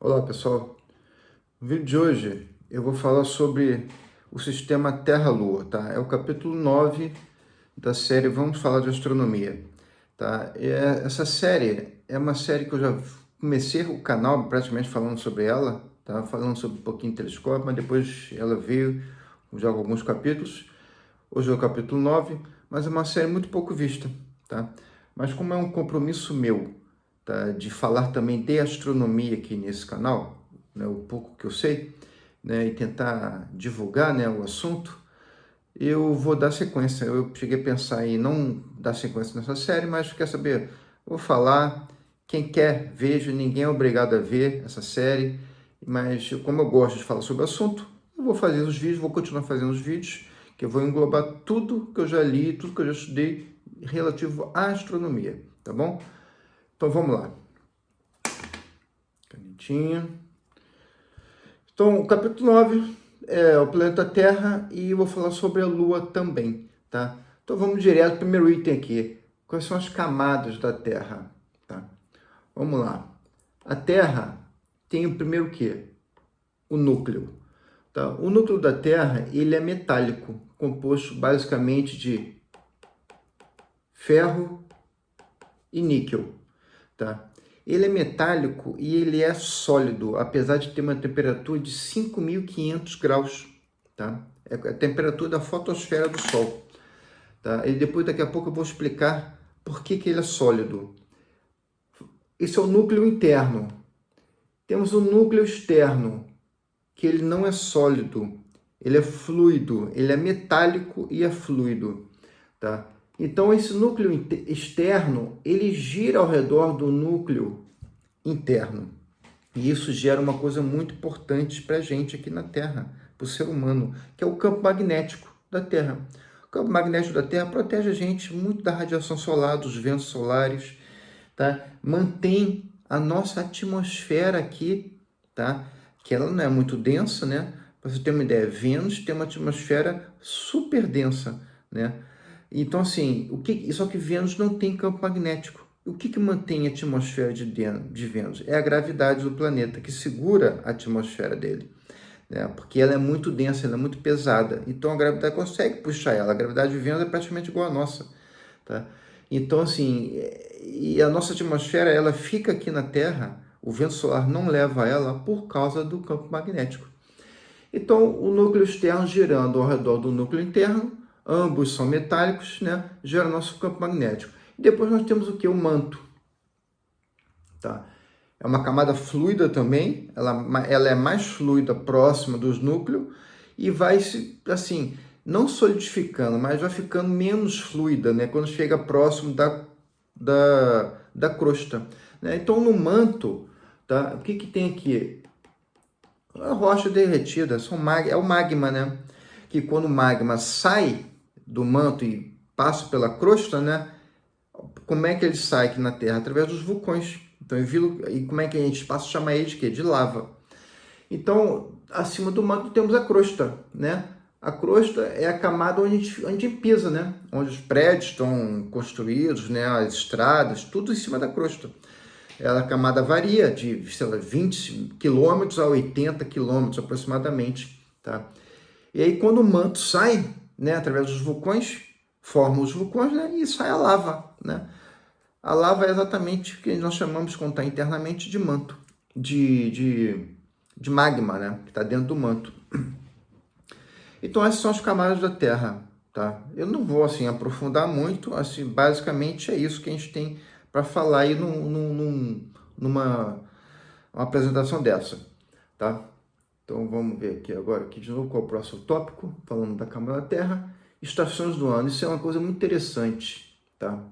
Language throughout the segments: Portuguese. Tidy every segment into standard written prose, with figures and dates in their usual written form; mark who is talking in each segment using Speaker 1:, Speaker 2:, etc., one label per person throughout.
Speaker 1: Olá pessoal, no vídeo de hoje eu vou falar sobre o sistema Terra-Lua, tá? É o capítulo 9 da série Vamos Falar de Astronomia, tá? Essa série é uma série que eu já comecei o canal praticamente falando sobre ela, tá? Falando sobre um pouquinho de telescópio, mas depois ela veio já com alguns capítulos. Hoje é o capítulo 9, mas é uma série muito pouco vista, tá? Mas como é um compromisso meu, tá, de falar também de astronomia aqui nesse canal, né, o pouco que eu sei, né, e tentar divulgar, né, o assunto, eu vou dar sequência. Eu cheguei a pensar em não dar sequência nessa série, mas quer saber? Eu vou falar, quem quer, veja, ninguém é obrigado a ver essa série, mas como eu gosto de falar sobre o assunto, eu vou fazer os vídeos, vou continuar fazendo os vídeos, que eu vou englobar tudo que eu já li, tudo que eu já estudei relativo à astronomia, tá bom? Então vamos lá. Canetinha. Então, o capítulo 9 é o planeta Terra e eu vou falar sobre a Lua também, tá? Então vamos direto ao primeiro item aqui. Quais são as camadas da Terra, tá? Vamos lá. A Terra tem o primeiro o quê? O núcleo, tá? O núcleo da Terra, ele é metálico, composto basicamente de ferro e níquel, tá? Ele é metálico e ele é sólido, apesar de ter uma temperatura de 5.500 graus, tá? É a temperatura da fotosfera do Sol, tá? E depois, daqui a pouco, eu vou explicar por que que ele é sólido. Esse é o núcleo interno. Temos o núcleo externo, que ele não é sólido, ele é fluido, ele é metálico e é fluido, tá? Então, esse núcleo externo, ele gira ao redor do núcleo interno. E isso gera uma coisa muito importante para a gente aqui na Terra, para o ser humano, que é o campo magnético da Terra. O campo magnético da Terra protege a gente muito da radiação solar, dos ventos solares, tá? Mantém a nossa atmosfera aqui, tá? Que ela não é muito densa, né? Para você ter uma ideia, Vênus tem uma atmosfera super densa, né? Então, assim, só que Vênus não tem campo magnético. O que mantém a atmosfera de Vênus? É a gravidade do planeta, que segura a atmosfera dele, né? Porque ela é muito densa, ela é muito pesada. Então, a gravidade consegue puxar ela. A gravidade de Vênus é praticamente igual à nossa, tá? Então, assim, e a nossa atmosfera, ela fica aqui na Terra, o vento solar não leva ela por causa do campo magnético. Então, o núcleo externo girando ao redor do núcleo interno, ambos são metálicos, né? Gera nosso campo magnético. E depois nós temos o que? O manto, tá? É uma camada fluida também, ela é mais fluida próxima dos núcleos e vai se, assim, não solidificando, mas vai ficando menos fluida, né? Quando chega próximo da crosta, né? Então, no manto, tá? O que que tem aqui? A rocha derretida, é o magma, né? Que quando o magma sai do manto e passa pela crosta, né? Como é que ele sai aqui na Terra? Através dos vulcões. Então, e como é que a gente passa a chamar ele de quê? De lava. Então, acima do manto temos a crosta, né? A crosta é a camada onde a gente pisa, né? Onde os prédios estão construídos, né? As estradas, tudo em cima da crosta. A camada varia de, sei lá, 20 quilômetros a 80 quilômetros aproximadamente, tá? E aí, quando o manto sai, né, através dos vulcões, formam os vulcões, né, e sai a lava, né? A lava é exatamente o que nós chamamos, quando está internamente, de manto, de magma, né, que está dentro do manto. Então, essas são as camadas da Terra, tá? Eu não vou, assim, aprofundar muito, assim, basicamente é isso que a gente tem para falar aí numa uma apresentação dessa, tá? Então, vamos ver aqui agora, aqui de novo, qual é o próximo tópico, falando da camada da Terra, estações do ano. Isso é uma coisa muito interessante, tá?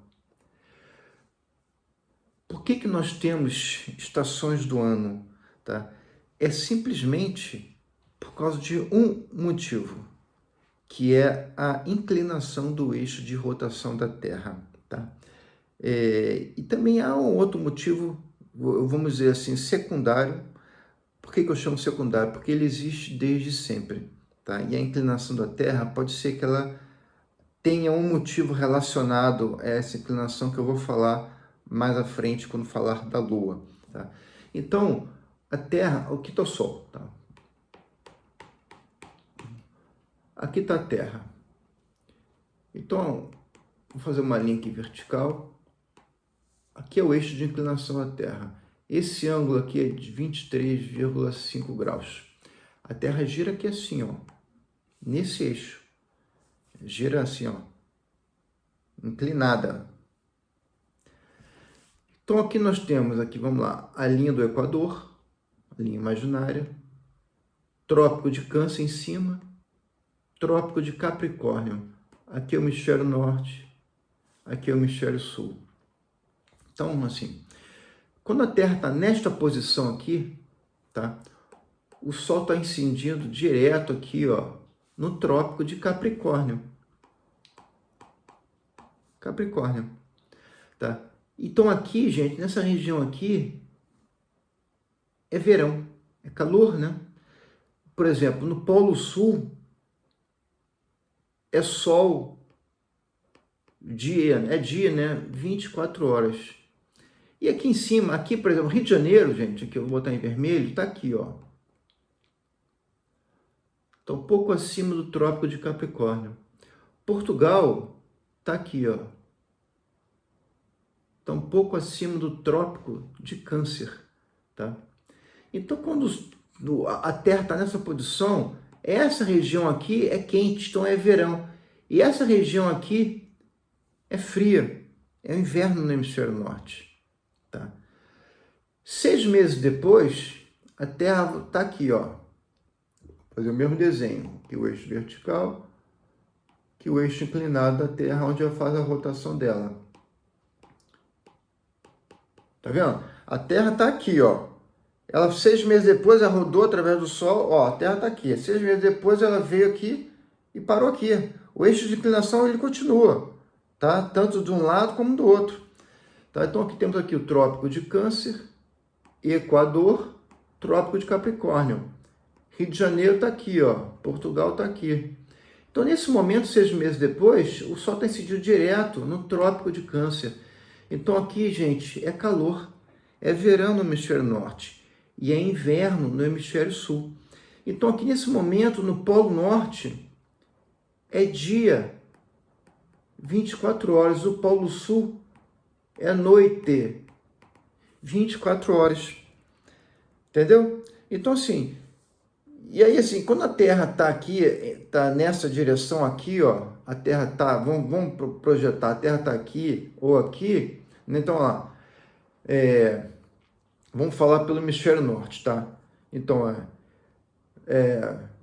Speaker 1: Por que que nós temos estações do ano, tá? É simplesmente por causa de um motivo, que é a inclinação do eixo de rotação da Terra, tá? E também há um outro motivo, vamos dizer assim, secundário. Por que que eu chamo secundário? Porque ele existe desde sempre, tá? E a inclinação da Terra pode ser que ela tenha um motivo relacionado a essa inclinação que eu vou falar mais à frente quando falar da Lua, tá? Então, a Terra, aqui está o Sol, tá? Aqui está a Terra. Então, vou fazer uma linha aqui vertical. Aqui é o eixo de inclinação da Terra. Esse ângulo aqui é de 23,5 graus. A Terra gira aqui assim, ó, nesse eixo. Gira assim, ó, inclinada. Então, aqui nós temos, aqui, vamos lá, a linha do Equador, a linha imaginária, Trópico de Câncer em cima, Trópico de Capricórnio. Aqui é o hemisfério norte, aqui é o hemisfério sul. Então, assim, quando a Terra está nesta posição aqui, tá? O Sol está incidindo direto aqui, ó, no Trópico de Capricórnio. Capricórnio, tá? Então aqui, gente, nessa região aqui, é verão, é calor, né? Por exemplo, no Polo Sul, é sol, dia, né? 24 horas. E aqui em cima, aqui, por exemplo, Rio de Janeiro, gente, aqui eu vou botar em vermelho, tá aqui, ó. Tá um pouco acima do Trópico de Capricórnio. Portugal tá aqui, ó. Tá um pouco acima do Trópico de Câncer, tá? Então, quando a Terra está nessa posição, essa região aqui é quente, então é verão. E essa região aqui é fria, é o inverno no hemisfério norte, tá? 6 meses depois, a Terra está aqui, ó. Vou fazer o mesmo desenho, aqui o eixo vertical, aqui o eixo inclinado da Terra, onde ela faz a rotação dela. Tá vendo? A Terra está aqui, ó. Ela, 6 meses depois, ela rodou através do Sol. Ó, a Terra está aqui. 6 meses depois, ela veio aqui e parou aqui. O eixo de inclinação, ele continua, tá? Tanto de um lado como do outro. Tá? Então, aqui temos aqui o Trópico de Câncer, Equador, Trópico de Capricórnio. Rio de Janeiro está aqui, ó. Portugal está aqui. Então, nesse momento, 6 meses depois, o Sol está incidindo direto no Trópico de Câncer. Então, aqui, gente, é calor. É verão no hemisfério norte e é inverno no hemisfério sul. Então, aqui nesse momento, no Polo Norte, é dia, 24 horas. O Polo Sul é noite, 24 horas. Entendeu? Então, assim, e aí, assim, quando a Terra está aqui, está nessa direção aqui, ó, a Terra está, vamos projetar, a Terra está aqui ou aqui, então, ó, vamos falar pelo hemisfério norte, tá? Então,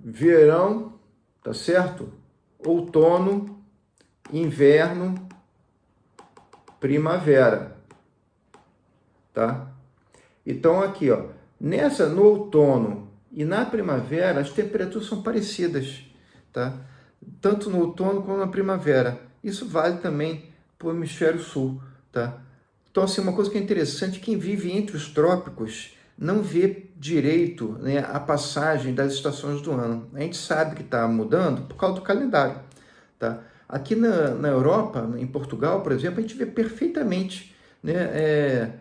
Speaker 1: verão, tá certo? Outono, inverno, primavera, tá? Então, aqui, ó, no outono e na primavera, as temperaturas são parecidas, tá? Tanto no outono como na primavera. Isso vale também para o hemisfério sul, tá? Então, assim, uma coisa que é interessante, quem vive entre os trópicos não vê direito, né, a passagem das estações do ano. A gente sabe que está mudando por causa do calendário, tá? Aqui na Europa, em Portugal, por exemplo, a gente vê perfeitamente, né,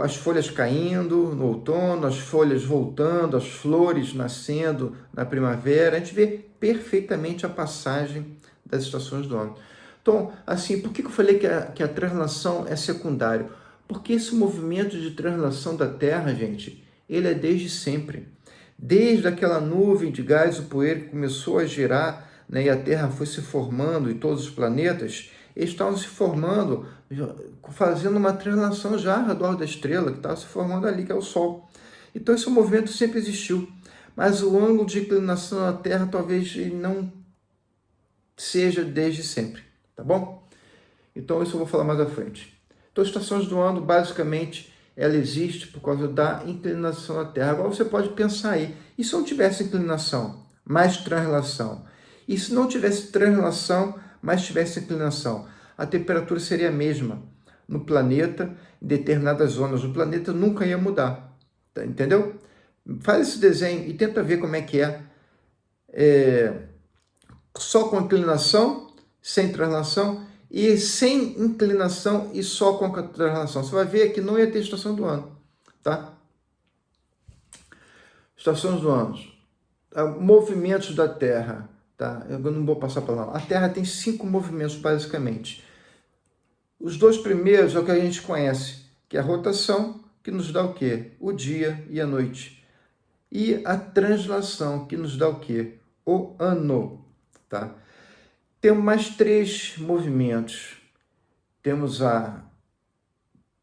Speaker 1: as folhas caindo no outono, as folhas voltando, as flores nascendo na primavera. A gente vê perfeitamente a passagem das estações do ano. Então, assim, por que eu falei que a translação é secundário? Porque esse movimento de translação da Terra, gente, ele é desde sempre. Desde aquela nuvem de gás e poeira que começou a girar, né, e a Terra foi se formando e todos os planetas, eles estavam se formando, fazendo uma translação já ao redor da estrela que estava se formando ali, que é o Sol. Então, esse movimento sempre existiu. Mas o ângulo de inclinação da Terra talvez não seja desde sempre. Tá bom? Então, isso eu vou falar mais à frente. Então, as estações do ano, basicamente, ela existe por causa da inclinação da Terra. Agora, você pode pensar aí, e se não tivesse inclinação, mais translação? E se não tivesse translação, mas tivesse inclinação? A temperatura seria a mesma no planeta, em determinadas zonas do planeta, nunca ia mudar. Tá? Entendeu? Faz esse desenho e tenta ver como é que só com inclinação, sem translação, e sem inclinação e só com translação. Você vai ver que não ia ter estação do ano, tá? estações do ano, movimentos da Terra, tá? Eu não vou passar para lá. A Terra tem 5 movimentos, basicamente. Os 2 primeiros é o que a gente conhece, que é a rotação, que nos dá o quê? O dia e a noite. E a translação, que nos dá o quê? O ano, tá? Temos mais 3 movimentos. Temos a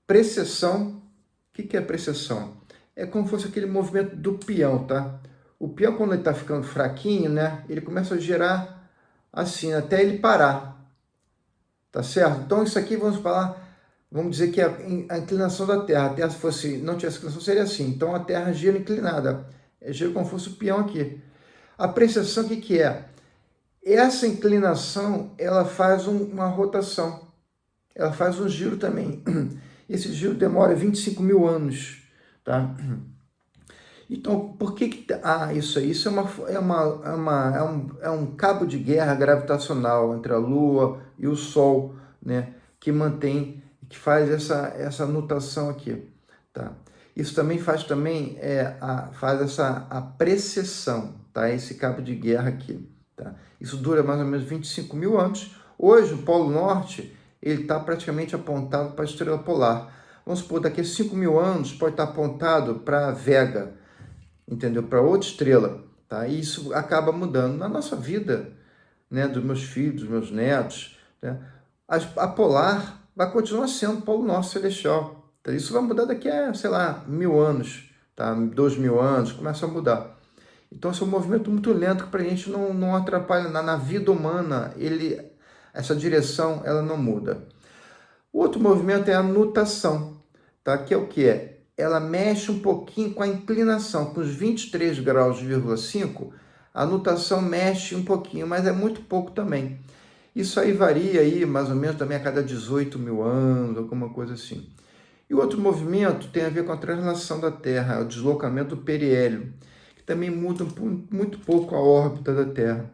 Speaker 1: precessão. O que é a precessão? É como se fosse aquele movimento do peão, tá? O peão, quando ele está ficando fraquinho, né? Ele começa a girar assim, até ele parar, tá certo? Então, isso aqui, vamos dizer que é a inclinação da Terra. A Terra, se fosse, não tivesse inclinação, seria assim. Então, a Terra gira inclinada. Gira como se fosse o peão aqui. A precessão, o que é? Essa inclinação, ela faz uma rotação. Ela faz um giro também. Esse giro demora 25 mil anos, tá? Então, por que isso aí? Isso é um cabo de guerra gravitacional entre a Lua e o Sol, né? Que mantém, que faz essa nutação aqui, tá? Isso também faz a precessão, tá? Esse cabo de guerra aqui, tá? Isso dura mais ou menos 25 mil anos. Hoje, o Polo Norte, ele está praticamente apontado para a estrela polar. Vamos supor, daqui a 5 mil anos, pode estar apontado para Vega, entendeu? Para outra estrela, tá? E isso acaba mudando na nossa vida, né? Dos meus filhos, dos meus netos, né? A polar vai continuar sendo o Polo Norte celestial. Tá? Isso vai mudar daqui a, sei lá, 1000 anos, tá? 2000 anos, começa a mudar. Então, esse é um movimento muito lento que para a gente não atrapalha na vida humana. Essa direção, ela não muda. O outro movimento é a nutação, tá? Que é o que? Ela mexe um pouquinho com a inclinação, com os 23 graus,5, a nutação mexe um pouquinho, mas é muito pouco também. Isso aí varia aí, mais ou menos, também a cada 18 mil anos, alguma coisa assim. E o outro movimento tem a ver com a translação da Terra, o deslocamento do periélio, que também muda muito pouco a órbita da Terra.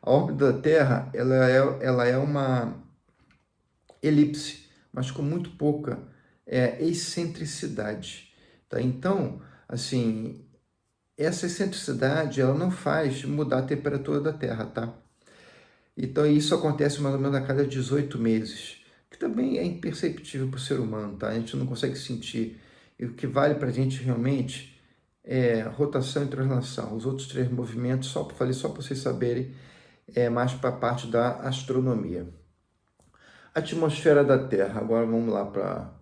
Speaker 1: A órbita da Terra, ela é uma elipse, mas com muito pouca excentricidade, tá? Então, assim, essa excentricidade, ela não faz mudar a temperatura da Terra, tá? Então, isso acontece mais ou menos a cada 18 meses, que também é imperceptível para o ser humano, tá? A gente não consegue sentir. E o que vale para a gente realmente é rotação e translação. Os outros 3 movimentos, falei só para vocês saberem, é mais para a parte da astronomia. Atmosfera da Terra. Agora vamos lá para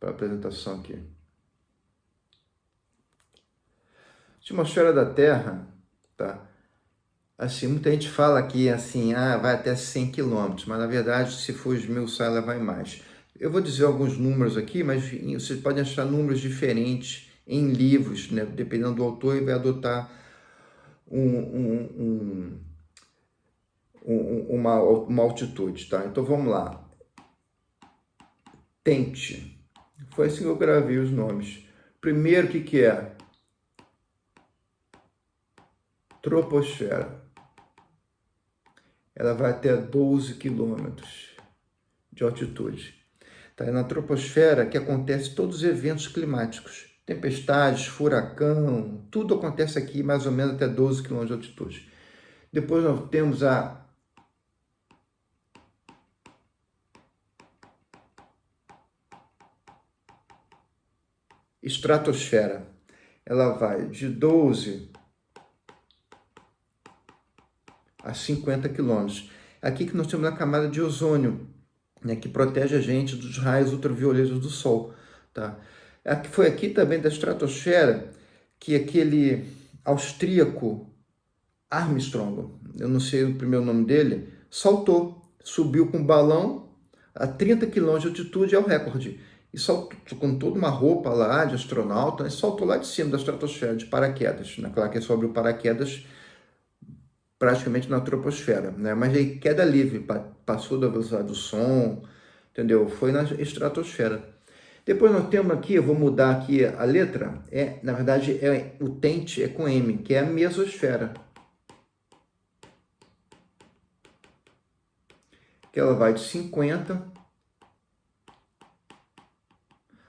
Speaker 1: a apresentação aqui. Atmosfera da Terra, tá? Assim, muita gente fala que assim, vai até 100 quilômetros, mas na verdade, se for esmiuçar, ela vai mais. Eu vou dizer alguns números aqui, mas vocês podem achar números diferentes em livros, né? Dependendo do autor, ele vai adotar uma altitude, tá? Então vamos lá. Tente. Foi assim que eu gravei os nomes. Primeiro, o que é? Troposfera. Ela vai até 12 quilômetros de altitude. Tá? É na troposfera que acontecem todos os eventos climáticos. Tempestades, furacão, tudo acontece aqui mais ou menos até 12 quilômetros de altitude. Depois nós temos a estratosfera. Ela vai de 12 a 50 quilômetros. Aqui que nós temos a camada de ozônio, né, que protege a gente dos raios ultravioletas do Sol. Tá? Foi aqui também da estratosfera que aquele austríaco Armstrong, eu não sei o primeiro nome dele, saltou, subiu com um balão a 30 quilômetros de altitude, é o recorde. E saltou com toda uma roupa lá de astronauta, e saltou lá de cima da estratosfera, de paraquedas. Naquela que sobre o paraquedas, praticamente na troposfera, né? Mas aí queda livre, passou da velocidade do som, entendeu? Foi na estratosfera. Depois nós temos aqui, eu vou mudar aqui a letra, na verdade, o tente é com M, que é a mesosfera. Que ela vai de 50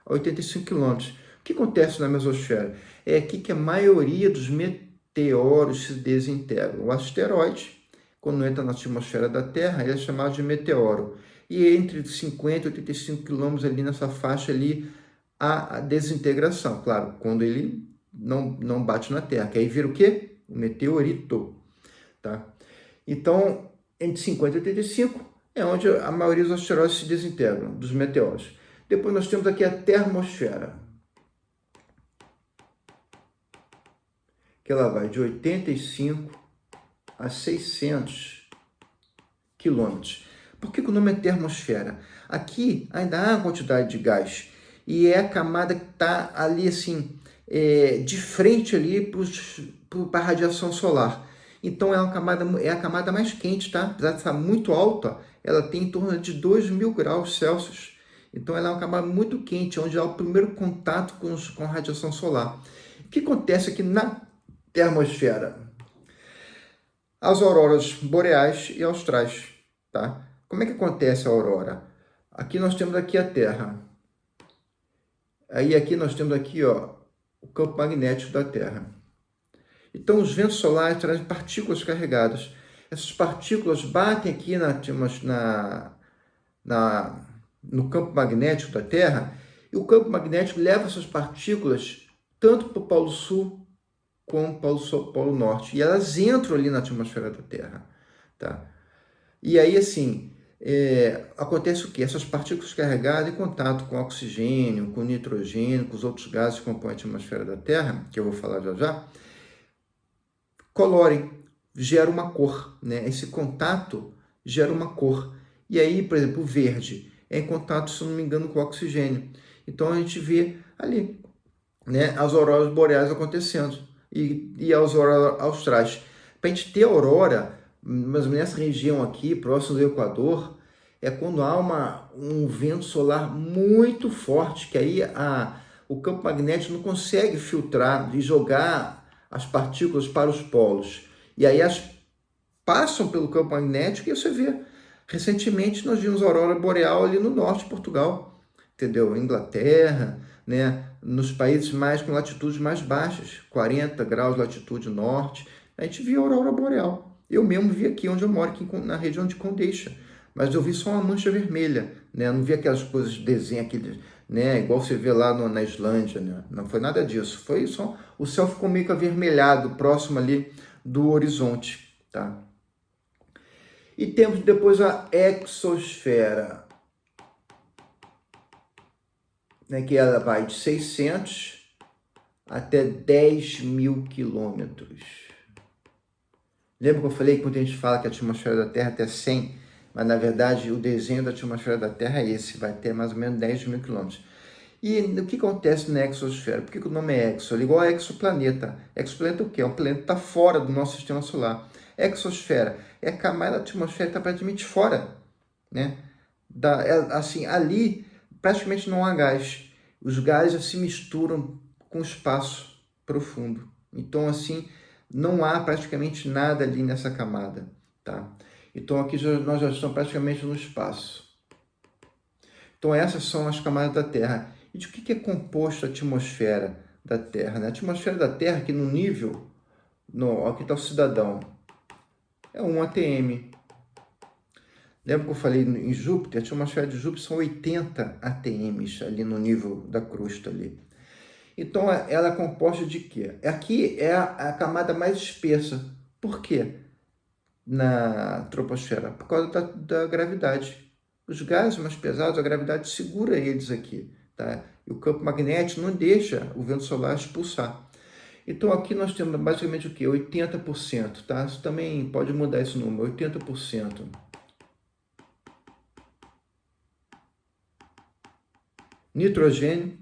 Speaker 1: a 85 quilômetros. O que acontece na mesosfera? É aqui que a maioria dos meteoros se desintegram. O asteroide, quando entra na atmosfera da Terra, ele é chamado de meteoro. E entre 50 e 85 quilômetros ali nessa faixa ali, há a desintegração. Claro, quando ele não bate na Terra, que aí vira o quê? O meteorito, tá? Então, entre 50 e 85 é onde a maioria dos asteroides se desintegram, dos meteoros. Depois nós temos aqui a termosfera, que ela vai de 85 a 600 quilômetros. Por que o nome é termosfera? Aqui ainda há uma quantidade de gás e é a camada que está ali assim, de frente ali para a radiação solar. Então é a camada mais quente, tá? Apesar de estar muito alta, ela tem em torno de 2.000 graus Celsius. Então ela é uma camada muito quente, onde há o primeiro contato com a radiação solar. O que acontece aqui na termosfera? As auroras boreais e austrais, tá? Como é que acontece a aurora? Aqui nós temos aqui a Terra. Aí aqui nós temos aqui, ó, o campo magnético da Terra. Então os ventos solares trazem partículas carregadas. Essas partículas batem aqui no campo magnético da Terra e o campo magnético leva essas partículas tanto para o Polo Sul como para o Polo Norte. E elas entram ali na atmosfera da Terra, tá? E aí, assim, acontece o quê? Essas partículas carregadas em contato com oxigênio, com nitrogênio, com os outros gases que compõem a atmosfera da Terra, que eu vou falar já já, colorem, gera uma cor, né? Esse contato gera uma cor. E aí, por exemplo, o verde é em contato, se não me engano, com o oxigênio. Então a gente vê ali, né, as auroras boreais acontecendo e as auroras austrais. Para a gente ter aurora, mas nessa região aqui, próximo do Equador, é quando há um vento solar muito forte, que aí o campo magnético não consegue filtrar e jogar as partículas para os polos. E aí elas passam pelo campo magnético e você vê. Recentemente nós vimos a aurora boreal ali no norte de Portugal, entendeu? Inglaterra, né? Nos países com latitudes mais baixas, 40 graus de latitude norte, a gente viu a aurora boreal. Eu mesmo vi aqui onde eu moro, aqui na região de Condeixa, mas eu vi só uma mancha vermelha, né? Não vi aquelas coisas de desenho, aquele, né? Igual você vê lá na Islândia, né? Não foi nada disso, foi só o céu ficou meio que avermelhado, próximo ali do horizonte, tá? E temos depois a exosfera, né, que ela vai de 600 até 10.000 quilômetros. Lembra que eu falei que quando a gente fala que a atmosfera da Terra é até 100, mas na verdade o desenho da atmosfera da Terra é esse, vai ter mais ou menos 10.000 quilômetros. E o que acontece na exosfera? Por que o nome é exo? Igual a exoplaneta. Exoplaneta é o quê? É um planeta que está fora do nosso sistema solar. Exosfera é a camada da atmosfera que está praticamente fora, né? Assim, ali praticamente não há gás. Os gases se misturam com o espaço profundo. Então, assim, não há praticamente nada ali nessa camada, tá? Então, aqui nós já estamos praticamente no espaço. Então, essas são as camadas da Terra. E de que é composto a atmosfera da Terra, né? A atmosfera da Terra, aqui no nível, aqui está o cidadão, é 1 atm. Lembra que eu falei em Júpiter? A atmosfera de Júpiter são 80 atms ali no nível da crosta ali. Então, ela é composta de quê? Aqui é a camada mais espessa. Por quê? Na troposfera? Por causa da gravidade. Os gases mais pesados, a gravidade segura eles aqui, tá? E o campo magnético não deixa o vento solar expulsar. Então, aqui nós temos basicamente o quê? 80%, tá? Isso também pode mudar esse número, 80%. Nitrogênio,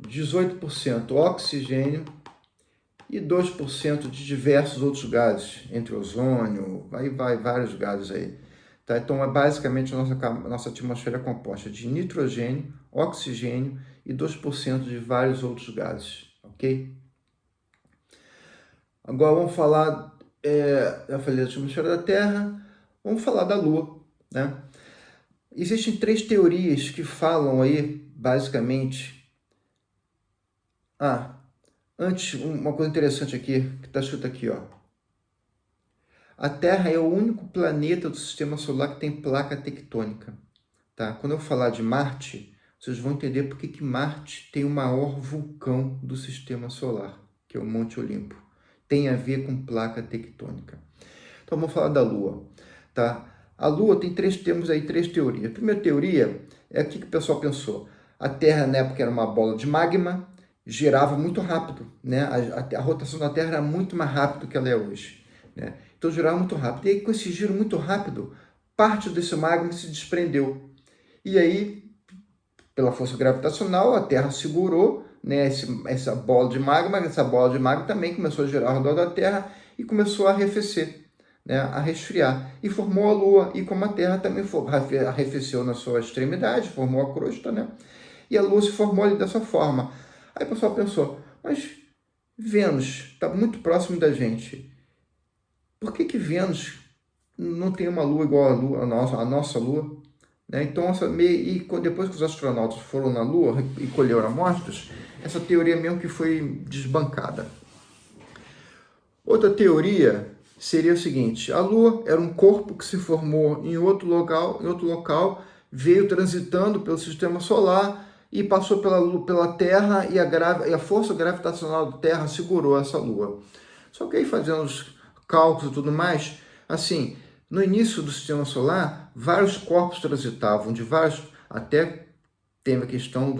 Speaker 1: 18% oxigênio e 2% de diversos outros gases, entre ozônio, aí vai vários gases aí. Tá? Então, basicamente, a nossa atmosfera é composta de nitrogênio, oxigênio e 2% de vários outros gases, ok? Agora vamos falar, já falei da atmosfera da Terra, vamos falar da Lua, né? Existem 3 teorias que falam aí, basicamente, Ah, antes, uma coisa interessante aqui, que está escrito aqui, ó. A Terra é o único planeta do Sistema Solar que tem placa tectônica, tá? Quando eu falar de Marte, vocês vão entender por que Marte tem o maior vulcão do Sistema Solar, que é o Monte Olimpo. Tem a ver com placa tectônica. Então, vamos falar da Lua, tá? A Lua tem temos aí três teorias. A primeira teoria é aqui que o pessoal pensou. A Terra, na época, era uma bola de magma, girava muito rápido, né? A rotação da Terra era muito mais rápida do que ela é hoje, né? Então, girava muito rápido. E aí, com esse giro muito rápido, parte desse magma se desprendeu. E aí, pela força gravitacional, a Terra segurou, né, essa bola de magma também começou a girar ao redor da Terra e começou a arrefecer, né, a resfriar, e formou a Lua. E como a Terra também arrefeceu na sua extremidade, formou a crosta, né, e a Lua se formou ali dessa forma. Aí o pessoal pensou, mas Vênus está muito próximo da gente. Por que Vênus não tem uma Lua igual a nossa Lua? Né? Então, depois que os astronautas foram na Lua e colheram amostras, essa teoria mesmo que foi desbancada. Outra teoria seria o seguinte: a Lua era um corpo que se formou em outro local, veio transitando pelo sistema solar e passou pela Terra, e a força gravitacional da Terra segurou essa Lua. Só que aí, fazendo os cálculos e tudo mais, assim, no início do sistema solar, vários corpos transitavam, até tem a questão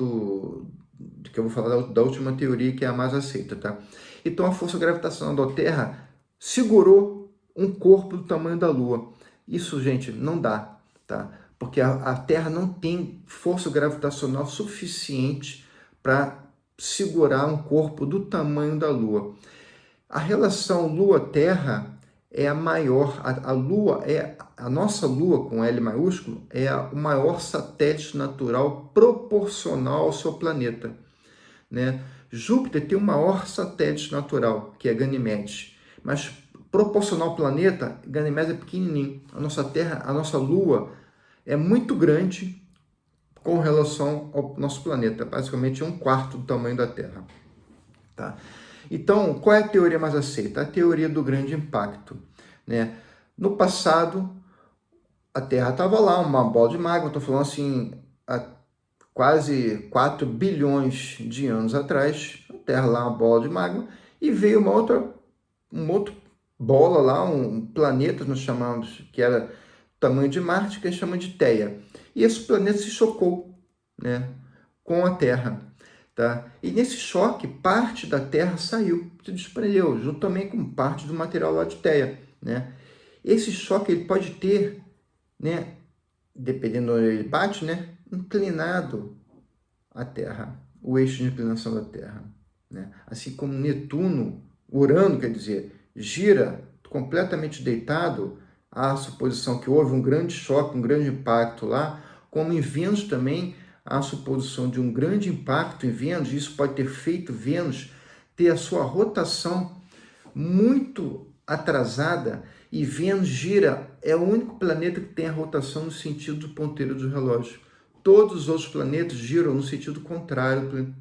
Speaker 1: que eu vou falar da última teoria, que é a mais aceita, tá? Então, a força gravitacional da Terra segurou um corpo do tamanho da Lua. Isso, gente, não dá, tá? Porque a Terra não tem força gravitacional suficiente para segurar um corpo do tamanho da Lua. A relação Lua-Terra é a maior. A nossa Lua, com L maiúsculo, é o maior satélite natural proporcional ao seu planeta, né? Júpiter tem o maior satélite natural, que é Ganimedes, mas proporcional ao planeta, Ganimedes é pequenininho. A nossa Terra, a nossa Lua é muito grande com relação ao nosso planeta, basicamente 1/4 do tamanho da Terra, tá? Então, qual é a teoria mais aceita? A teoria do grande impacto, né? No passado, a Terra estava lá, uma bola de magma, estou falando assim, há quase 4 bilhões de anos atrás, a Terra lá, uma bola de magma, e veio uma outra bola lá, um planeta, nós chamamos, que era do tamanho de Marte, que a gente chama de Theia. E esse planeta se chocou, né, com a Terra. Tá? E nesse choque, parte da Terra saiu, se desprendeu, junto também com parte do material lá de Theia, né? Esse choque ele pode ter, né, dependendo de onde ele bate, né, inclinado a Terra, o eixo de inclinação da Terra, né? Assim como Netuno, Urano, quer dizer, gira completamente deitado, há a suposição que houve um grande choque, um grande impacto lá, como em Vênus também, a suposição de um grande impacto em Vênus. Isso pode ter feito Vênus ter a sua rotação muito atrasada, e Vênus gira, é o único planeta que tem a rotação no sentido do ponteiro do relógio. Todos os outros planetas giram no sentido contrário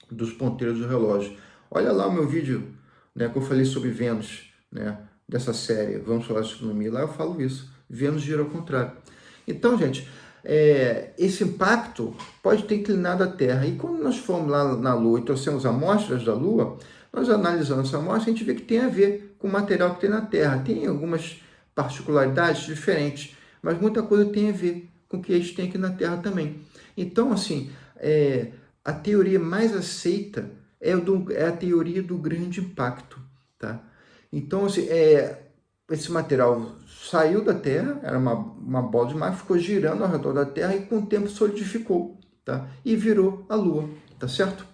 Speaker 1: dos ponteiros do relógio. Olha lá o meu vídeo, né, que eu falei sobre Vênus, né, dessa série, vamos falar de astronomia, lá eu falo isso, Vênus gira ao contrário. Então, gente, esse impacto pode ter inclinado a Terra. E quando nós fomos lá na Lua e trouxemos amostras da Lua, nós analisando essa amostra, a gente vê que tem a ver com o material que tem na Terra. Tem algumas particularidades diferentes, mas muita coisa tem a ver com o que a gente tem aqui na Terra também. Então, assim, a teoria mais aceita é a teoria do grande impacto, tá? Então, assim, esse material saiu da Terra, era uma bola de magma, ficou girando ao redor da Terra e com o tempo solidificou, tá? E virou a Lua, tá certo?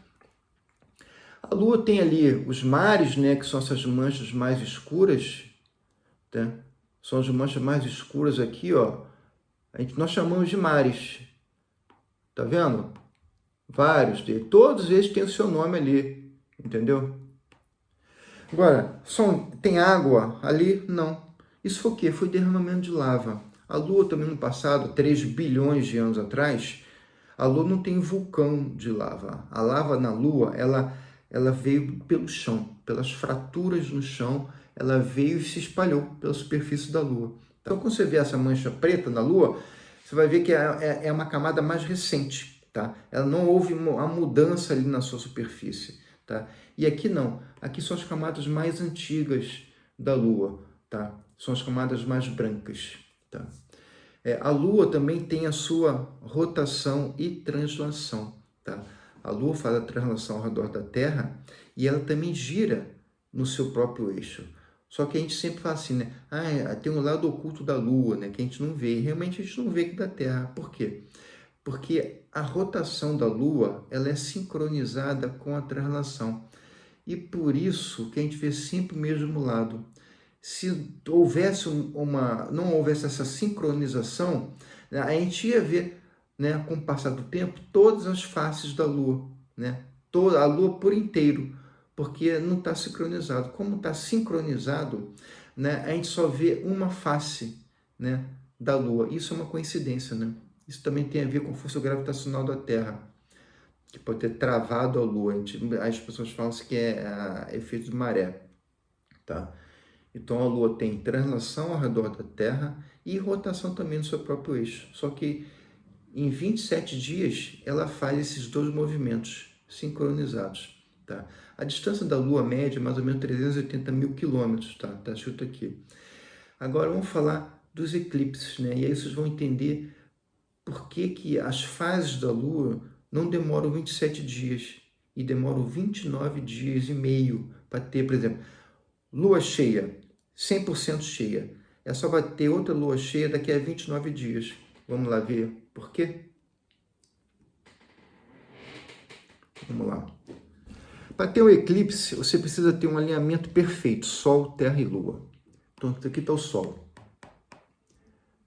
Speaker 1: A Lua tem ali os mares, né, que são essas manchas mais escuras, tá? São as manchas mais escuras aqui, ó. Nós chamamos de mares, tá vendo? Vários, todos eles têm o seu nome ali, entendeu? Agora, tem água ali? Não. Isso foi o quê? Foi derramamento de lava. A Lua também no passado, 3 bilhões de anos atrás, A Lua não tem vulcão de lava. A lava na Lua, ela veio pelo chão, pelas fraturas no chão, ela veio e se espalhou pela superfície da Lua. Então, quando você vê essa mancha preta na Lua, você vai ver que é uma camada mais recente, tá? Ela não houve a mudança ali na sua superfície, tá? E aqui não. Aqui são as camadas mais antigas da Lua, tá? São as camadas mais brancas, tá? A Lua também tem a sua rotação e translação, tá? A Lua faz a translação ao redor da Terra e ela também gira no seu próprio eixo. Só que a gente sempre fala assim, né? Tem um lado oculto da Lua, né? Que a gente não vê. E realmente a gente não vê aqui da Terra. Por quê? Porque a rotação da Lua, ela é sincronizada com a translação. E por isso que a gente vê sempre o mesmo lado. Se houvesse não houvesse essa sincronização, né, a gente ia ver, né, com o passar do tempo, todas as faces da Lua, né? Toda a Lua por inteiro, porque não está sincronizado. Como está sincronizado, né, a gente só vê uma face, né, da Lua. Isso é uma coincidência, né? Isso também tem a ver com a força gravitacional da Terra, que pode ter travado a Lua. As pessoas falam que é efeito de maré, tá? Então, a Lua tem translação ao redor da Terra e rotação também no seu próprio eixo. Só que em 27 dias, ela faz esses dois movimentos sincronizados, tá? A distância da Lua média é mais ou menos 380 mil quilômetros, tá? Tá escrito aqui. Agora, vamos falar dos eclipses, né? E aí vocês vão entender por que as fases da Lua não demoram 27 dias e demoram 29 dias e meio para ter, por exemplo, Lua cheia, 100% cheia. É só vai ter outra lua cheia daqui a 29 dias. Vamos lá ver por quê? Vamos lá. Para ter um eclipse, você precisa ter um alinhamento perfeito, Sol, Terra e Lua. Então, aqui está o Sol.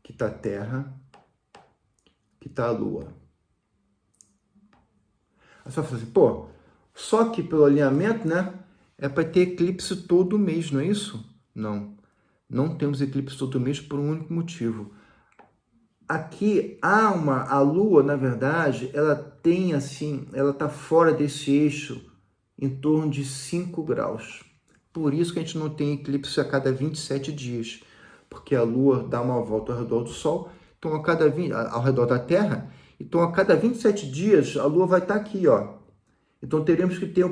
Speaker 1: Aqui está a Terra. Aqui está a Lua. Aí você vai falar assim, pô, só que pelo alinhamento, né? É para ter eclipse todo mês, não é isso? Não. Não temos eclipse todo mês por um único motivo. Aqui a Lua, na verdade, ela tem assim, ela está fora desse eixo em torno de 5 graus. Por isso que a gente não tem eclipse a cada 27 dias, porque a Lua dá uma volta ao redor do Sol, então ao redor da Terra, então a cada 27 dias a Lua vai estar aqui, ó. Então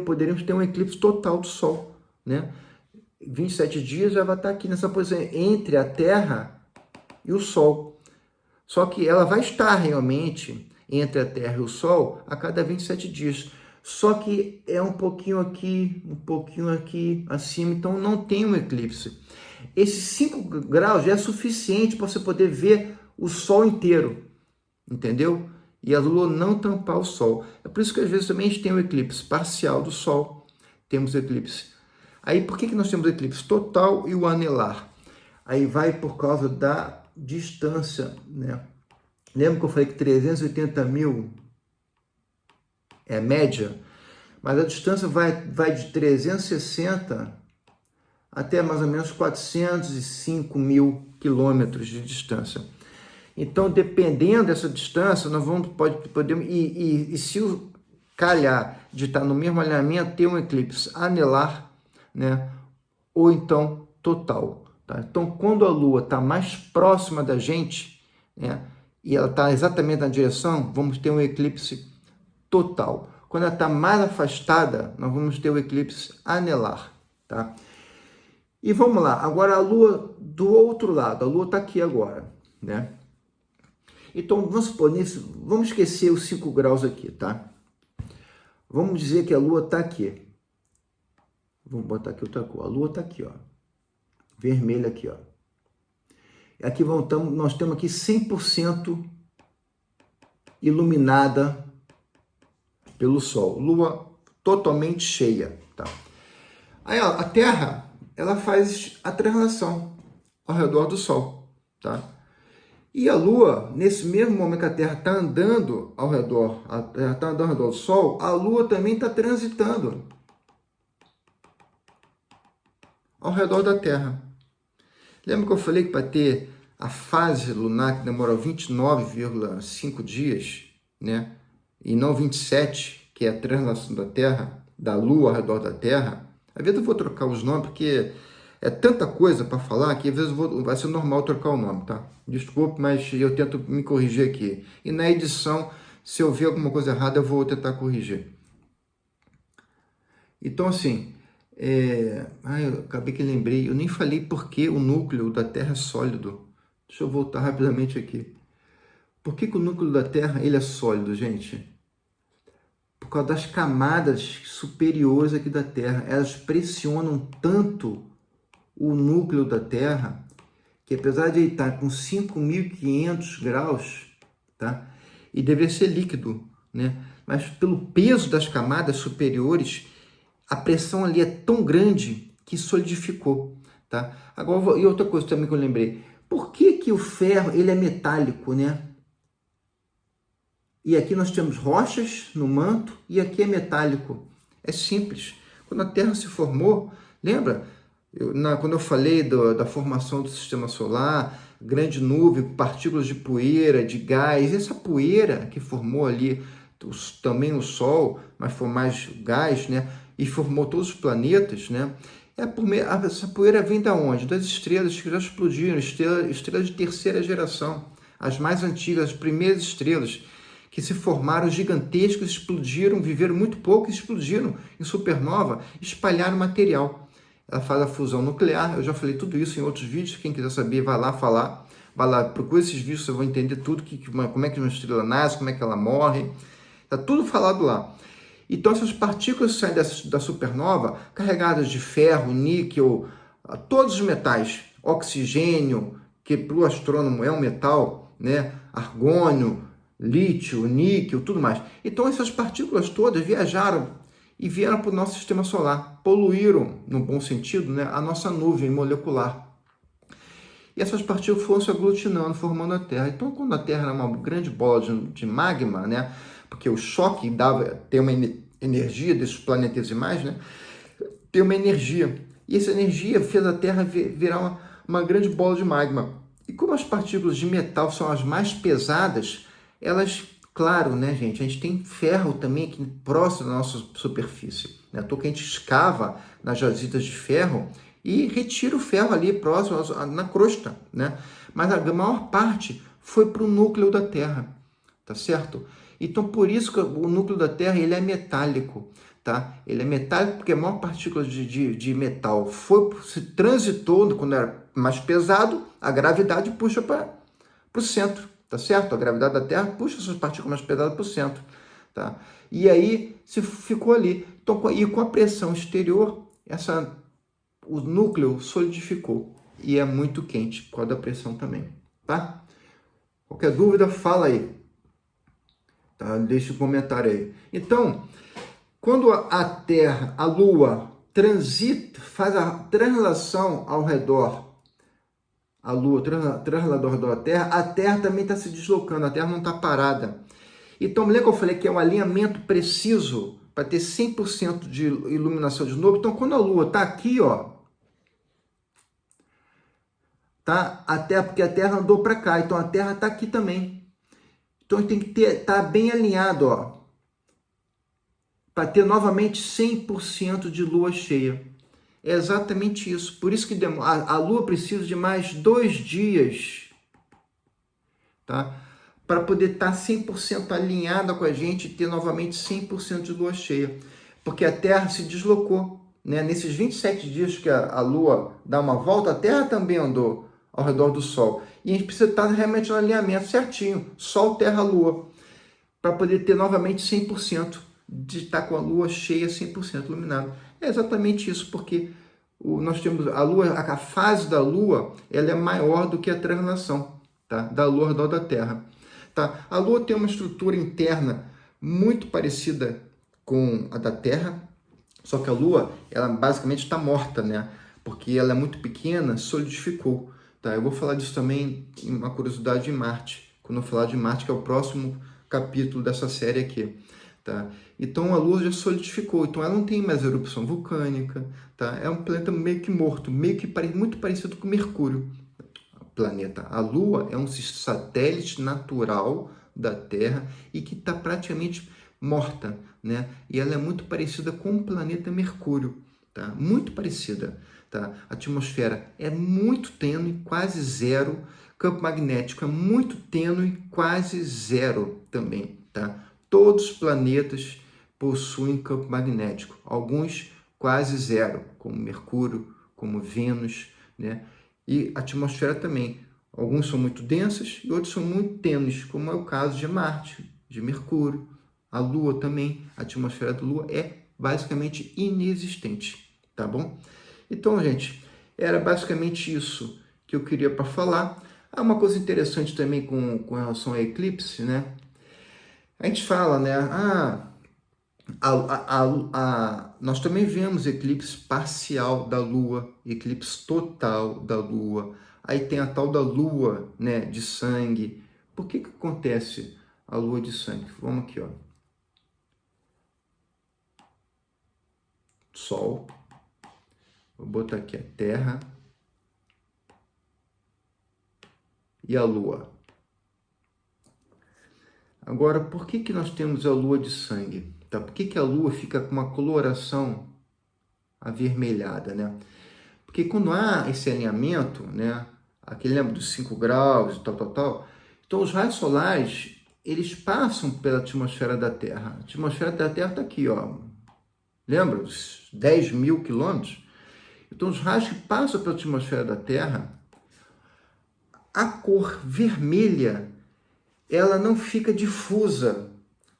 Speaker 1: poderíamos ter um eclipse total do Sol, né? 27 dias já vai estar aqui nessa posição entre a Terra e o Sol. Só que ela vai estar realmente entre a Terra e o Sol a cada 27 dias. Só que é um pouquinho aqui acima, então não tem um eclipse. Esses 5 graus já é suficiente para você poder ver o Sol inteiro, entendeu? E a Lua não tampar o Sol. É por isso que às vezes também a gente tem um eclipse parcial do Sol, temos eclipse. Aí por que nós temos o eclipse total e o anelar? Aí vai por causa da distância, né? Lembra que eu falei que 380 mil é a média? Mas a distância vai de 360 até mais ou menos 405 mil quilômetros de distância. Então, dependendo dessa distância, nós podemos e se o calhar de estar no mesmo alinhamento, ter um eclipse anelar, né? Ou então total. Tá? Então, quando a Lua está mais próxima da gente, né? E ela está exatamente na direção, vamos ter um eclipse total. Quando ela está mais afastada, nós vamos ter o eclipse anelar. Tá? E vamos lá, agora a Lua do outro lado, a Lua está aqui agora, né? Então, vamos supor, vamos esquecer os 5 graus aqui, tá? Vamos dizer que a Lua está aqui. Vamos botar aqui outra cor. A Lua está aqui, ó. Vermelha aqui, ó. Aqui nós temos aqui 100% iluminada pelo Sol. Lua totalmente cheia, tá? Aí, ó, a Terra, ela faz a translação ao redor do Sol, tá? E a Lua, nesse mesmo momento que a Terra está andando ao redor, do Sol, a Lua também está transitando ao redor da Terra. Lembra que eu falei que para ter a fase lunar, que demora 29,5 dias, né? e não 27, que é a translação da Terra, da Lua ao redor da Terra, às vezes eu vou trocar os nomes, porque é tanta coisa para falar que às vezes vai ser normal trocar o nome, tá? Desculpe, mas eu tento me corrigir aqui. E na edição, se eu ver alguma coisa errada, eu vou tentar corrigir. Então, assim, eu acabei que lembrei, eu nem falei por que o núcleo da Terra é sólido. Deixa eu voltar rapidamente aqui. Por que o núcleo da Terra ele é sólido, gente? Por causa das camadas superiores aqui da Terra. Elas pressionam tanto o núcleo da Terra, que apesar de ele estar com 5.500 graus, tá? E deveria ser líquido, né? Mas pelo peso das camadas superiores, a pressão ali é tão grande que solidificou, tá? Agora, e outra coisa também que eu lembrei, por que o ferro ele é metálico, né? E aqui nós temos rochas no manto e aqui é metálico. É simples. Quando a Terra se formou, lembra? Quando eu falei da formação do sistema solar, grande nuvem, partículas de poeira, de gás, essa poeira que formou ali também o Sol, mas foi mais gás, né? E formou todos os planetas, né? Essa poeira vem da onde? Das estrelas que já explodiram, estrelas de terceira geração, as mais antigas, as primeiras estrelas que se formaram gigantescas, explodiram, viveram muito pouco e explodiram em supernova, espalharam material. Ela faz a fusão nuclear, eu já falei tudo isso em outros vídeos, quem quiser saber vai lá falar, vai lá, procura esses vídeos, você vai entender tudo, como é que uma estrela nasce, como é que ela morre, está tudo falado lá. Então essas partículas saem da supernova, carregadas de ferro, níquel, todos os metais, oxigênio, que para o astrônomo é um metal, né? Argônio, lítio, níquel, tudo mais. Então essas partículas todas viajaram e vieram para o nosso sistema solar, poluíram, no bom sentido, né, a nossa nuvem molecular. E essas partículas foram se aglutinando, formando a Terra. Então, quando a Terra era uma grande bola de magma, né, porque o choque tem uma energia desses planetesimais, né, tem uma energia. E essa energia fez a Terra virar uma grande bola de magma. E como as partículas de metal são as mais pesadas, elas, claro, né, gente, a gente tem ferro também aqui próximo da nossa superfície, né? Que a gente escava nas jazidas de ferro e retira o ferro ali próximo na crosta, né? Mas a maior parte foi para o núcleo da Terra, tá certo? Então, por isso que o núcleo da Terra ele é metálico, tá? Ele é metálico porque a maior partícula de metal se transitou, quando era mais pesado, a gravidade puxa para o centro. Tá certo? A gravidade da Terra puxa essas partículas mais pesadas para o centro, tá? E aí se ficou ali. Então, e com a pressão exterior, o núcleo solidificou e é muito quente por causa da pressão também, tá? Qualquer dúvida, fala aí, tá? Deixa um comentário aí. Então, quando a Terra, a Lua transita, faz a translação ao redor, a Lua translador da Terra, a Terra também está se deslocando, a Terra não está parada. Então, lembra que eu falei que é um alinhamento preciso para ter 100% de iluminação de novo? Então, quando a Lua está aqui, ó, tá? Porque a Terra andou para cá, então a Terra está aqui também. Então, tem que estar bem alinhado, ó, para ter novamente 100% de Lua cheia. É exatamente isso. Por isso que a Lua precisa de mais 2 dias, tá? Para poder estar 100% alinhada com a gente e ter novamente 100% de Lua cheia. Porque a Terra se deslocou, né? Nesses 27 dias que a Lua dá uma volta, a Terra também andou ao redor do Sol. E a gente precisa estar realmente no alinhamento certinho, Sol, Terra, Lua, para poder ter novamente 100% de estar com a Lua cheia, 100% iluminada. É exatamente isso, porque nós temos a Lua, a fase da Lua, ela é maior do que a translação, tá? Da Lua ao redor da Terra, tá? A Lua tem uma estrutura interna muito parecida com a da Terra, só que a Lua, ela basicamente está morta, né? Porque ela é muito pequena, solidificou, tá? Eu vou falar disso também, uma curiosidade de Marte, quando eu falar de Marte, que é o próximo capítulo dessa série aqui. Tá? Então a Lua já solidificou, então ela não tem mais erupção vulcânica, tá? É um planeta meio que morto, muito parecido com Mercúrio. O planeta, a Lua é um satélite natural da Terra e que está praticamente morta, né? E ela é muito parecida com o planeta Mercúrio, tá? Muito parecida, tá? A atmosfera é muito tênue, quase zero. Campo magnético é muito tênue, quase zero também, tá? Todos os planetas possuem campo magnético, alguns quase zero, como Mercúrio, como Vênus, né? E a atmosfera também. Alguns são muito densas e outros são muito tênues, como é o caso de Marte, de Mercúrio. A Lua também, a atmosfera da Lua é basicamente inexistente, tá bom? Então, gente, era basicamente isso que eu queria para falar. Há uma coisa interessante também com relação a eclipse, né? A gente fala, né? Nós também vemos eclipse parcial da Lua, eclipse total da Lua. Aí tem a tal da Lua, né, de sangue. Por que que acontece a Lua de sangue? Vamos aqui, ó. Sol. Vou botar aqui a Terra e a Lua. Agora, por que que nós temos a Lua de sangue? Tá? Por que que a Lua fica com uma coloração avermelhada, né? Porque quando há esse alinhamento, né, aquele lembra dos 5 graus e tal, então os raios solares, eles passam pela atmosfera da Terra. A atmosfera da Terra está aqui, ó. Lembra? Os 10 mil quilômetros? Então os raios que passam pela atmosfera da Terra, a cor vermelha, ela não fica difusa,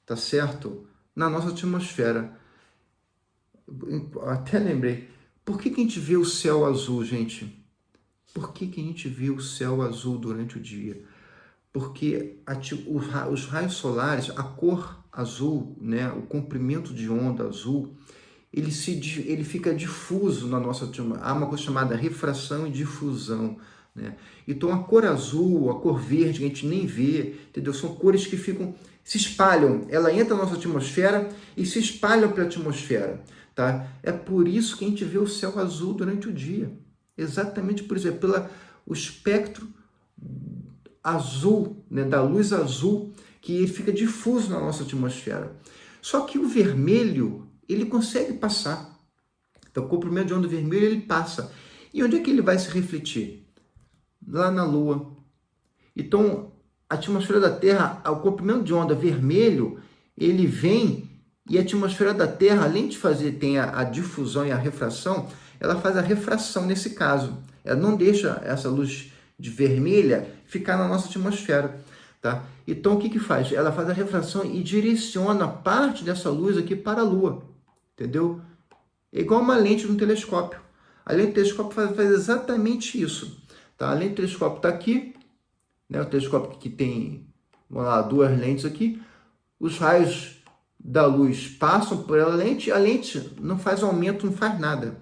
Speaker 1: tá certo? Na nossa atmosfera. Até lembrei. Por que que a gente vê o céu azul, gente? Por que que a gente vê o céu azul durante o dia? Porque os raios solares, a cor azul, né, o comprimento de onda azul, ele fica difuso na nossa atmosfera. Há uma coisa chamada refração e difusão, né? Então a cor azul, a cor verde, que a gente nem vê, entendeu? São cores que se espalham. Ela entra na nossa atmosfera e se espalham pela atmosfera, tá? É por isso que a gente vê o céu azul durante o dia. Exatamente por isso, o espectro azul, né, da luz azul, que fica difuso na nossa atmosfera. Só que o vermelho, ele consegue passar. Então, o comprimento de onda vermelho, ele passa. E onde é que ele vai se refletir? Lá na Lua. Então, a atmosfera da Terra, o comprimento de onda vermelho, ele vem e a atmosfera da Terra, além de fazer, tem a difusão e a refração, ela faz a refração nesse caso. Ela não deixa essa luz de vermelha ficar na nossa atmosfera, tá? Então, o que que faz? Ela faz a refração e direciona parte dessa luz aqui para a Lua, entendeu? É igual uma lente no telescópio. A lente do telescópio faz exatamente isso, tá? A lente do telescópio está aqui, né? O telescópio que tem, vamos lá, duas lentes aqui. Os raios da luz passam por a lente não faz aumento, não faz nada.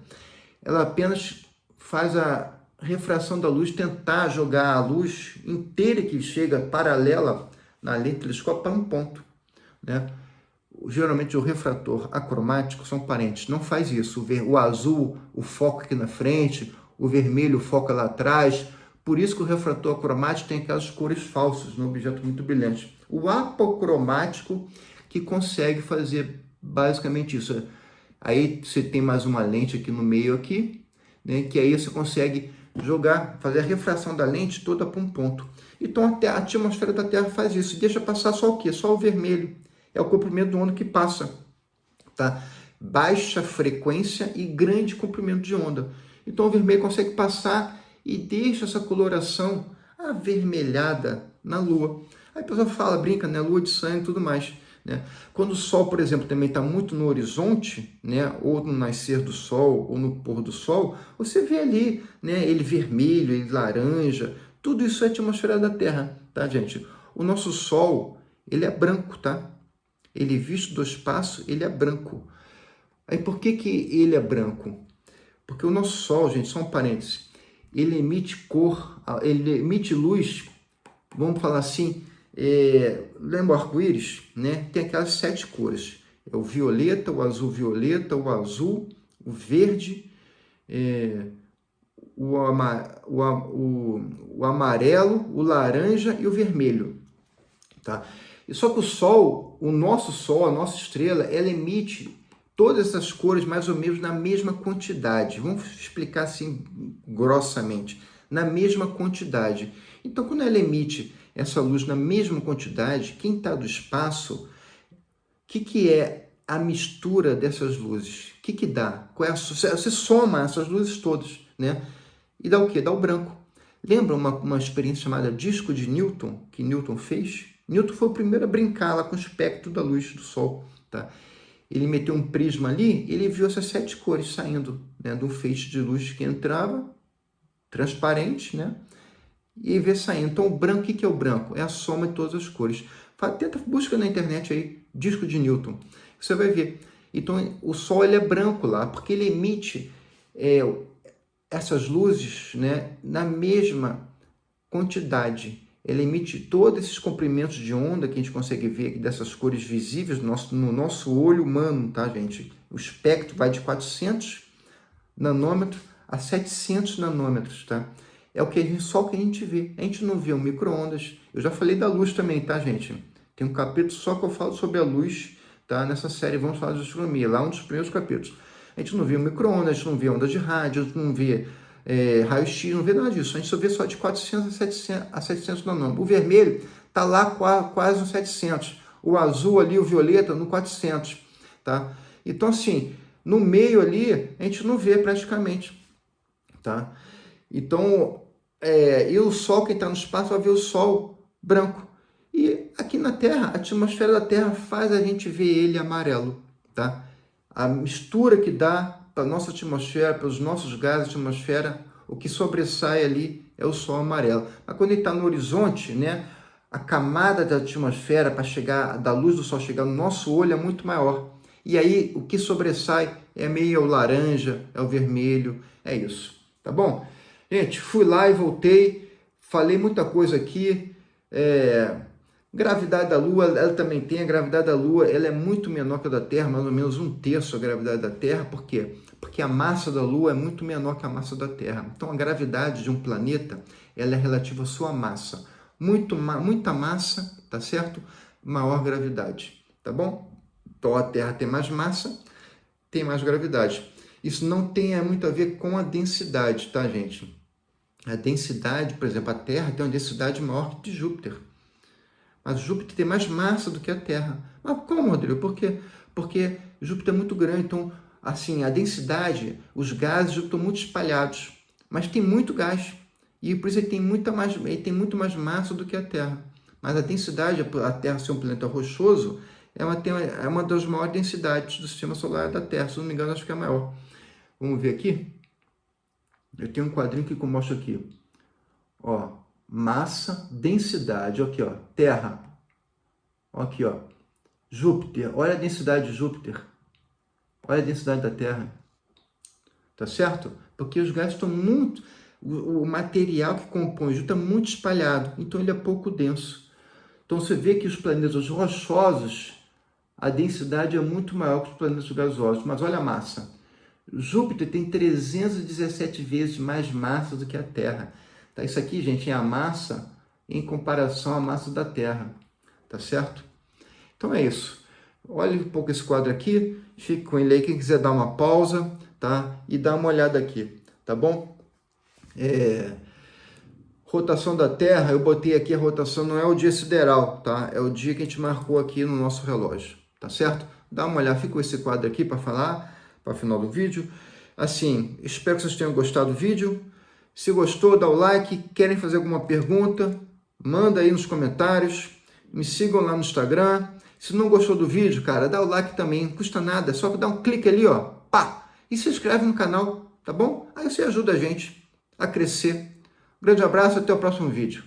Speaker 1: Ela apenas faz a refração da luz, tentar jogar a luz inteira que chega paralela na lente do telescópio para um ponto, né? Geralmente o refrator acromático são parentes, não faz isso. O azul, o foco aqui na frente, o vermelho, o foco lá atrás. Por isso que o refrator acromático tem aquelas cores falsas no objeto muito brilhante. O apocromático que consegue fazer basicamente isso. Aí você tem mais uma lente aqui no meio aqui, né, que aí você consegue fazer a refração da lente toda para um ponto. Então a atmosfera da Terra faz isso, deixa passar só o quê? Só o vermelho. É o comprimento de onda que passa, tá? Baixa frequência e grande comprimento de onda. Então o vermelho consegue passar e deixa essa coloração avermelhada na Lua. Aí a pessoa fala, brinca, né? Lua de sangue e tudo mais, né? Quando o Sol, por exemplo, também está muito no horizonte, né? Ou no nascer do Sol, ou no pôr do Sol, você vê ali, né? Ele vermelho, ele laranja, tudo isso é a atmosfera da Terra, tá, gente? O nosso Sol, ele é branco, tá? Ele visto do espaço, ele é branco. Aí por que que ele é branco? Porque o nosso Sol, gente, só um parênteses, ele emite ele emite luz, vamos falar assim, lembra o arco-íris, né? Tem aquelas 7 cores. É o violeta, o azul violeta, o azul, o verde, o amarelo, o laranja e o vermelho. tá? E só que o Sol, o nosso Sol, a nossa estrela, ela emite todas essas cores mais ou menos na mesma quantidade. Vamos explicar assim grossamente, na mesma quantidade. Então, quando ela emite essa luz na mesma quantidade, quem está do espaço, o que é a mistura dessas luzes? O que dá? Você soma essas luzes todas, né? E dá o quê? Dá o branco. Lembra uma experiência chamada disco de Newton, que Newton fez? Newton foi o primeiro a brincar lá com o espectro da luz do Sol, tá? Ele meteu um prisma ali, ele viu essas 7 cores saindo, né, de um feixe de luz que entrava, transparente, né? E vê saindo. Então, o branco, o que é o branco? É a soma de todas as cores. Tenta, busca na internet aí, disco de Newton. Você vai ver. Então, o Sol ele é branco lá, porque ele emite essas luzes, né, na mesma quantidade. Ele emite todos esses comprimentos de onda que a gente consegue ver aqui, dessas cores visíveis no nosso olho humano, tá, gente? O espectro vai de 400 nanômetros a 700 nanômetros, tá? É só o que a gente vê. A gente não vê o micro-ondas. Eu já falei da luz também, tá, gente? Tem um capítulo só que eu falo sobre a luz, tá? Nessa série vamos falar de astronomia, lá um dos primeiros capítulos. A gente não vê o micro-ondas, a gente não vê onda de rádio, a gente não vê raio-x, não vê nada disso. A gente só vê só de 400 a 700 nanômetros. O vermelho está lá quase no 700. O azul ali, o violeta, no 400. Tá? Então, assim, no meio ali, a gente não vê praticamente. Tá? Então, e o Sol, quem está no espaço, vai ver o Sol branco. E aqui na Terra, a atmosfera da Terra faz a gente ver ele amarelo. Tá? A mistura que dá para a nossa atmosfera, para os nossos gases da atmosfera, o que sobressai ali é o Sol amarelo. Mas quando ele está no horizonte, né, a camada da atmosfera para chegar, da luz do Sol chegar no nosso olho é muito maior. E aí o que sobressai é meio o laranja, é o vermelho, é isso. Tá bom? Gente, fui lá e voltei, falei muita coisa aqui. Gravidade da Lua, ela também tem a gravidade da Lua, ela é muito menor que a da Terra, mais ou menos 1/3 a gravidade da Terra. Por quê? Porque a massa da Lua é muito menor que a massa da Terra. Então, a gravidade de um planeta, ela é relativa à sua massa. Muita massa, tá certo? Maior gravidade, tá bom? Então, a Terra tem mais massa, tem mais gravidade. Isso não tem muito a ver com a densidade, tá, gente? A densidade, por exemplo, a Terra tem uma densidade maior que de Júpiter. Mas Júpiter tem mais massa do que a Terra. Mas como, Rodrigo? Por quê? Porque Júpiter é muito grande, então, assim, a densidade, os gases de Júpiter estão muito espalhados, mas tem muito gás. E por isso ele tem muito mais massa do que a Terra. Mas a densidade, a Terra ser um planeta rochoso, é uma das maiores densidades do sistema solar da Terra. Se não me engano, acho que é a maior. Vamos ver aqui? Eu tenho um quadrinho que eu mostro aqui. Ó. Massa, densidade, aqui ó, Terra, aqui ó, Júpiter, olha a densidade de Júpiter, olha a densidade da Terra, tá certo? Porque os gases estão muito, o material que compõe Júpiter é muito espalhado, então ele é pouco denso. Então você vê que os planetas rochosos, a densidade é muito maior que os planetas gasosos, mas olha a massa. Júpiter tem 317 vezes mais massa do que a Terra. Tá, isso aqui, gente, é a massa em comparação à massa da Terra, tá certo? Então é isso. Olhe um pouco esse quadro aqui, fique com ele aí. Quem quiser dar uma pausa, tá? E dá uma olhada aqui, tá bom? Rotação da Terra, eu botei aqui a rotação, não é o dia sideral, tá? É o dia que a gente marcou aqui no nosso relógio, tá certo? Dá uma olhada, fica com esse quadro aqui para falar, para o final do vídeo. Assim, espero que vocês tenham gostado do vídeo. Se gostou, dá o like. Querem fazer alguma pergunta? Manda aí nos comentários. Me sigam lá no Instagram. Se não gostou do vídeo, cara, dá o like também. Não custa nada. É só dar um clique ali, ó. Pá! E se inscreve no canal, tá bom? Aí você ajuda a gente a crescer. Um grande abraço, até o próximo vídeo.